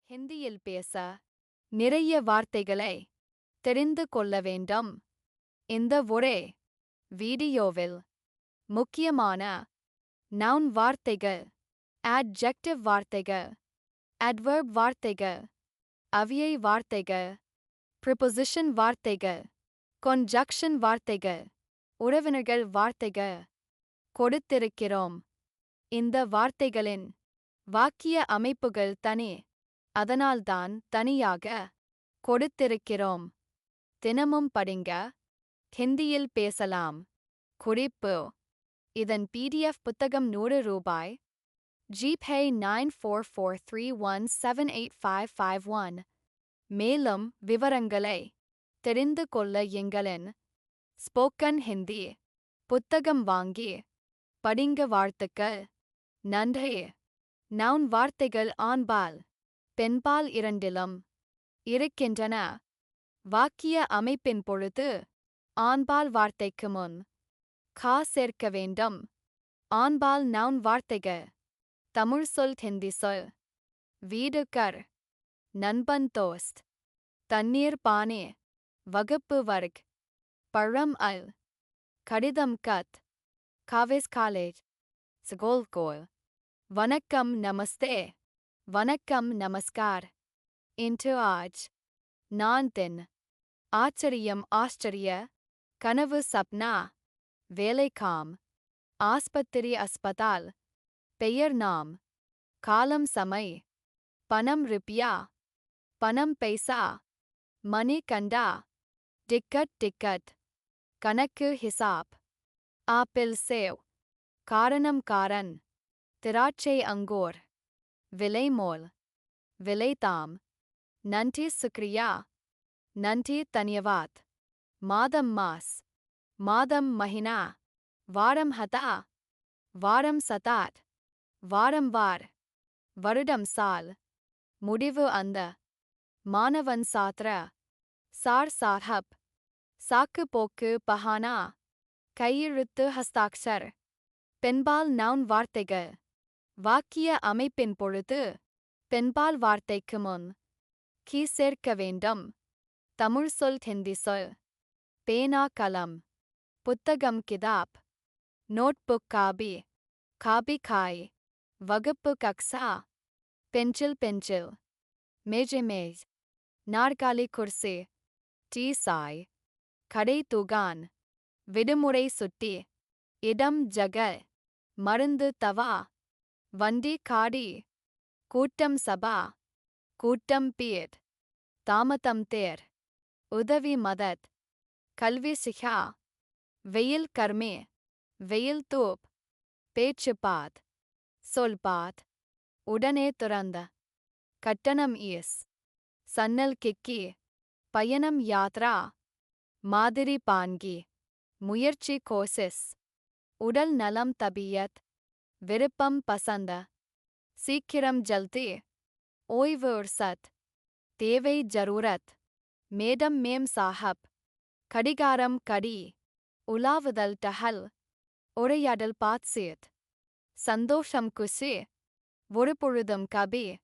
ஹிந்தியில் பேச நிறைய வார்த்தைகளை தெரிந்து கொள்ள வேண்டும். இந்த ஒரே வீடியோவில் முக்கியமான நவுன் வார்த்தைகள், adjective வார்த்தைகள், adverb வார்த்தைகள், அவ்யய வார்த்தைகள், preposition வார்த்தைகள், conjunction வார்த்தைகள், உறவினர்கள் வார்த்தைகள் கொடுத்திருக்கிறோம். இந்த வார்த்தைகளின் வாக்கிய அமைப்புகள் தனி, அதனால்தான் தனியாக கொடுத்திருக்கிறோம். தினமும் படிங்க, ஹிந்தியில் பேசலாம். குறிப்பு: இதன் PDF புத்தகம் ₹100. GPay 9443178551. மேலும் விவரங்களை தெரிந்து கொள்ள எங்களின் ஸ்போக்கன் ஹிந்தி புத்தகம் வாங்கி படிங்க. வாழ்த்துக்கள். நன்றி. நவுன் வார்த்தைகள் ஆண்பால் பெண்பால் இரண்டிலும் இருக்கின்றன. வாக்கிய அமைப்பின் பொழுது ஆண்பால் வார்த்தைக்கு முன் கா சேர்க்க வேண்டும். ஆண்பால் நவுன் வார்த்தைகள்: தமிழ் சொல், ஹிந்தி சொல். வீடு கர், நண்பன் தோஸ்த், தண்ணீர் பானி, வகுப்பு வர்க், பழம் அல், கடிதம் கத், காவேஸ் காலேஜ், ஸ்கூல் கோல். வணக்கம் நமஸ்தே, வணக்கம் நமஸ்கார். இன்று ஆஜ், நான் தின். ஆச்சரியம் ஆச்சரிய, கனவு சப்னா, வேலை காம், ஆஸ்பத்திரி அஸ்பதால், பெயர் நாம், காலம் சமை, பணம் ருப்பியா, பணம் பைசா, மணி கண்டா, டிக்கெட் டிக்கெட், கணக்கு ஹிசாப், ஆப்பிள் சேவ், காரணம் காரன், திராட்சை அங்கூர், விலை மோல், விலை தாம், நன்றி சுக்ரியா, நன்றி தன்யவாத், மாதம் மாஸ், மாதம் மஹினா, வாரம் ஹதா, வாரம் சதாத், வாரம் வார், வருடம் சால், முடிவு அந்த, மாணவன் சாத்ர, சார் சார்ஹப், சாக்கு போக்கு பஹானா, கையெழுத்து ஹஸ்தாக்ஷர். பெண்பால் நவுன் வார்த்தைகள். வாக்கிய அமைப்பின் பொழுது பெண்பால் வார்த்தைக்கு முன் கி சேர்க்க வேண்டும். தமிழ் சொல், ஹிந்தி சொல். பேனா கலம், புத்தகம் கிதாப், நோட்புக் காபி, காபி காய், வகுப்பு கக்ஸா, பென்சில் பென்சில், மேஜை மேஜ், நாற்காலி குர்சி, டீ சாய், கடை துகான், விடுமுறை சுட்டி, இடம் ஜக, மருந்து தவா, வண்டி காடி, கூட்டம் சபா, கூட்டம் பீட், தாமதம் தேர், உதவி மதத், கல்வி சிஹா, வெயில் கர்மே, வெயில் தூப், பேச்சு பாத், சொல் பாத், உடனே துறந்த, கட்டணம் ஈஸ், சன்னல் கிக்கி, பயணம் யாத்ரா, மாதிரி பான்கி, முயற்சி கோசிஸ், உடல் நலம் தபியத், விருப்பம் பசந்த, சீக்கிரம் ஜல்தி, ஓய்வு உர்சத், தேவை ஜரூரத், மேடம் மேம் சாஹப், கடிகாரம் கடி, உலாவுதல் டஹல், உரையாடல் பாத்சேத், சந்தோஷம் குசி, ஒரு பொழுதும் கபி,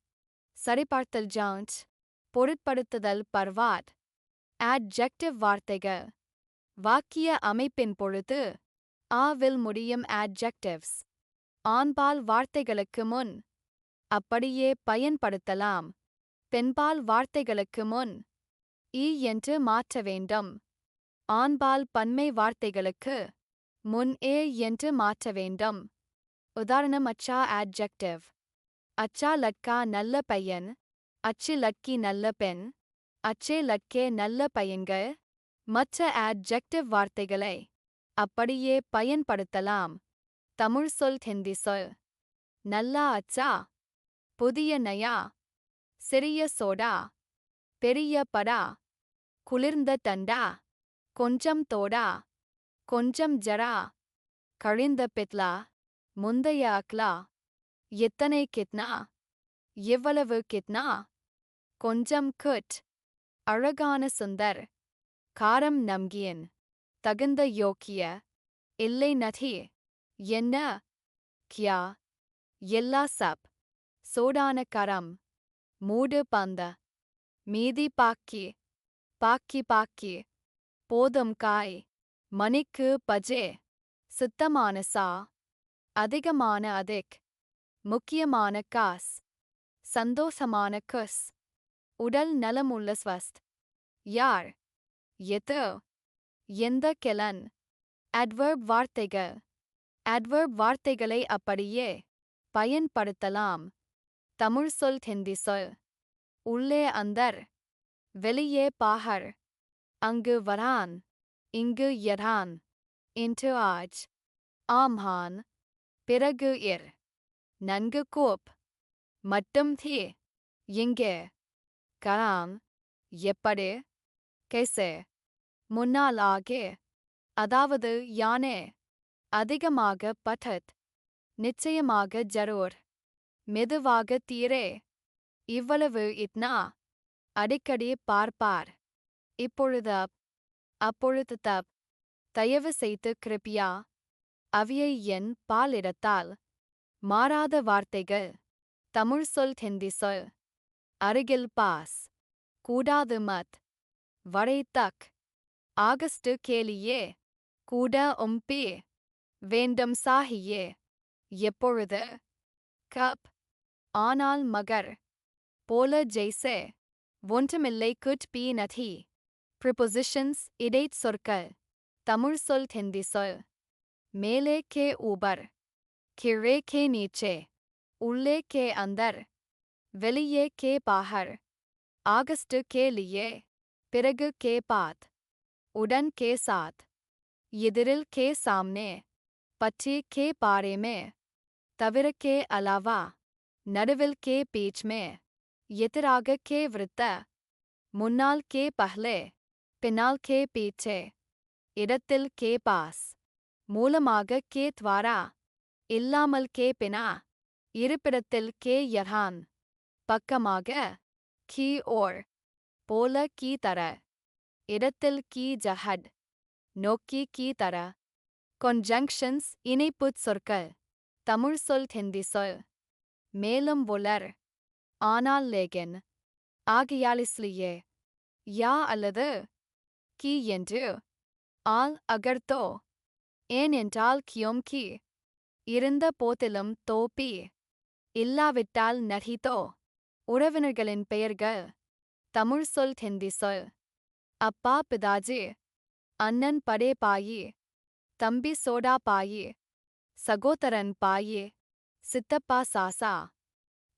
சரிபார்த்தல் ஜான்ச், பொருட்படுத்துதல் பர்வாட். adjective வார்த்தைகள். வாக்கிய அமைப்பின் பொழுது ஆவில் முடியும் adjectives. ஆண்பால் வார்த்தைகளுக்கு முன் அப்படியே பயன்படுத்தலாம். பெண்பால் வார்த்தைகளுக்கு முன் இ என்று மாற்ற வேண்டும். ஆண்பால் பன்மை வார்த்தைகளுக்கு முன் ஏ என்று மாற்ற வேண்டும். உதாரணம்: அச்சா adjective. அச்சா லட்கா நல்ல பையன், அச்சி லட்கி நல்ல பெண், அச்சே லட்கே நல்ல பையன்கள். மற்ற adjective வார்த்தைகளை அப்படியே பயன்படுத்தலாம். தமிழ் சொல், ஹிந்தி சொல். நல்லா அச்சா, புதிய நயா, சிறிய சோடா, பெரிய படா, குளிர்ந்த தண்டா, கொஞ்சம் தோடா, கொஞ்சம் ஜரா, கழிந்த பித்லா, முந்தைய அக்லா, எத்தனை கித்னா, எவ்வளவு கித்னா, கொஞ்சம் குட், அழகான சுந்தர், காரம் நம்கியன், தகுந்த யோக்கிய, இல்லை நதி, என்ன, கியா, எல்லா சப், சோடான கரம், மூடு பந்த மீதி பாக்கி பாக்கி பாக்கி போதும் காய் மணிக்கு பஜே சுத்தமான சா அதிகமான அதிக் முக்கியமான காஸ் சந்தோஷமான குஸ் உடல் நலமுள்ள ஸ்வஸ்த் யார் எது எந்த கிளன் அட்வர்ப் வார்த்தைகள் அட்வர்ப் வார்த்தைகளை அப்படியே பயன்படுத்தலாம் தமிழ் சொல் ஹிந்தி சொல் உள்ளே அந்தர் வெளியே பாஹர் அங்கு வரான் இங்கு யரான் இன்று ஆஜ் ஆம்ஹான் பிறகு இர் நன்கு கோப் மட்டும் தீ எங்கே கராம் எப்படி கேசே முன்னால் ஆகே அதாவது யானே அதிகமாக பட்டத் நிச்சயமாக ஜரூர் மெதுவாக தீரே இவ்வளவு இத்னா அடிக்கடி பார்ப்பார் இப்பொழுது அப்பொழுது தப் தயவு செய்து கிருப்பியா அவியை என் பாலிடத்தால் மாறாத வார்த்தைகள் தமிழ் சொல் ஹிந்தி சொல் அருகில் பாஸ் கூடாது மத் வரை தக் ஆகஸ்ட் கேலியே கூட உம்பி வேண்டும் சாகியே எப்பொழுது கப் ஆனால் மகர் போல ஜெய்சே ஒன்றுமில்லை குட் பி நதி ப்ரிபொசிஷன்ஸ் இடைச் சொற்கள் தமிழ் சொல் ஹிந்தி சொல் மேலே கே ஊபர் கீழே கே நீச்சே உள்ளே கே அந்தர் வெளியே கே பாஹர் ஆகஸ்ட் கே லியே பிறகு கே பாத் உடன் கே சாத் எதிரில் கே சாம்னே பற்றி கே பாரே மே தவிர கே அலாவா நடுவில் கே பீச் மே எதிராக கே விருத்த முன்னால் கே பஹ்லே பின்னால் கே பீச்சே இடத்தில் கே பாஸ் மூலமாக கே துவாரா இல்லாமல் கே பினா இருப்பிடத்தில் கே யர்ஹான் பக்கமாக கி ஓர் போல கீ தர இடத்தில் கீ ஜஹட் நோக்கி கீ தர conjunctions இணைப்புச் சொற்கள் தமிழ் சொல் ஹிந்தி சொல் மேலும் உலர் ஆனால் லேகின் ஆகையால் இஸ்லியே யா அல்லது கி என்று ஆல் அகர்தோ ஏன் என்றால் கியோம் கி இருந்த போதிலும் தோப்பி இல்லாவிட்டால் நஹிதோ உறவினர்களின் பெயர்கள் தமிழ் சொல் ஹிந்தி சொல் அப்பா பிதாஜி அண்ணன் படே பாயி தம்பி சோடா பாயி சகோதரன் பாயி சித்தப்பா சாசா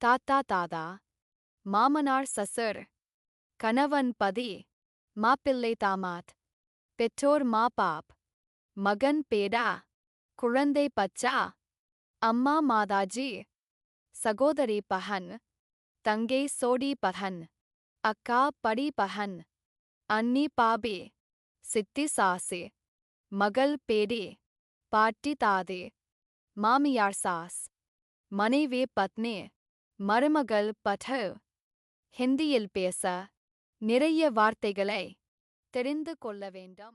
தாத்தா தாதா மாமனார் சசர் கணவன் பதி மாப்பிள்ளை தாமாத் பெற்றோர் மாபாப் மகன் பேடா குழந்தை பச்சா அம்மா மாதாஜி சகோதரி பஹன் தங்கை சோடி பஹன் அக்கா படி பஹன் அன்னி பாபி சித்தி சாசே மகள் பேடி பாட்டி தாதே மாமியார் சாஸ் மனைவி பத்னி மருமகள் பட்டு ஹிந்தியில் பேச நிறைய வார்த்தைகளை தெரிந்து கொள்ள வேண்டும்.